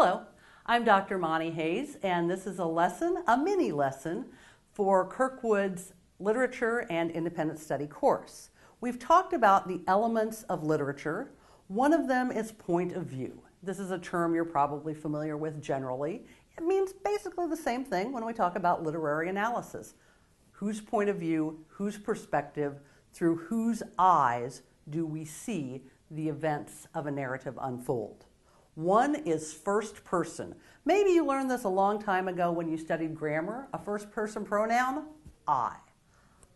Hello, I'm Dr. Monty Hayes, and this is a mini lesson for Kirkwood's Literature and Independent Study course. We've talked about the elements of literature. One of them is point of view. This is a term you're probably familiar with generally. It means basically the same thing when we talk about literary analysis. Whose point of view, whose perspective, through whose eyes do we see the events of a narrative unfold? One is first person. Maybe you learned this a long time ago when you studied grammar. A first person pronoun, I.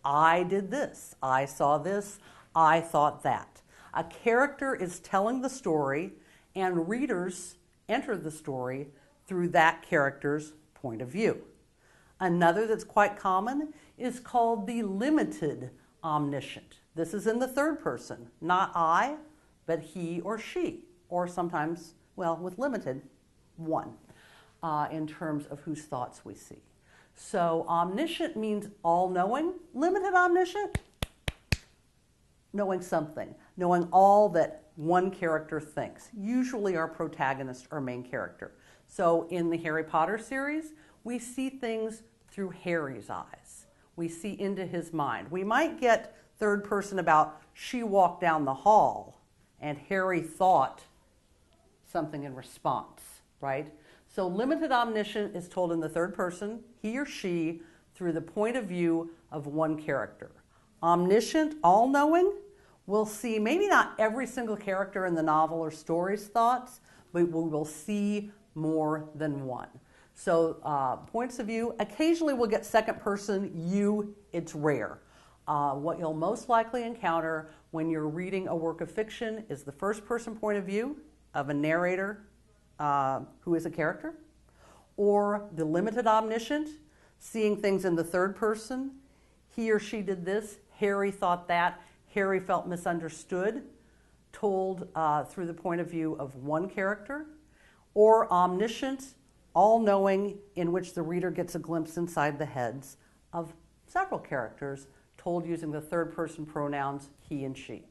I did this, I saw this, I thought that. A character is telling the story and readers enter the story through that character's point of view. Another that's quite common is called the limited omniscient. This is in the third person, not I, but he or she, or sometimes, well, with limited, one, in terms of whose thoughts we see. So omniscient means all-knowing. Limited omniscient, knowing something, knowing all that one character thinks, usually our protagonist or main character. So in the Harry Potter series, we see things through Harry's eyes. We see into his mind. We might get third person about she walked down the hall and Harry thought something in response, right? So limited omniscient is told in the third person, he or she, through the point of view of one character. Omniscient, all-knowing, we'll see maybe not every single character in the novel or story's thoughts, but we will see more than one. So points of view, occasionally we'll get second person, you, it's rare. What you'll most likely encounter when you're reading a work of fiction is the first person point of view of a narrator who is a character, or the limited omniscient, seeing things in the third person. He or she did this, Harry thought that, Harry felt misunderstood, told through the point of view of one character, or omniscient, all-knowing, in which the reader gets a glimpse inside the heads of several characters, told using the third person pronouns he and she.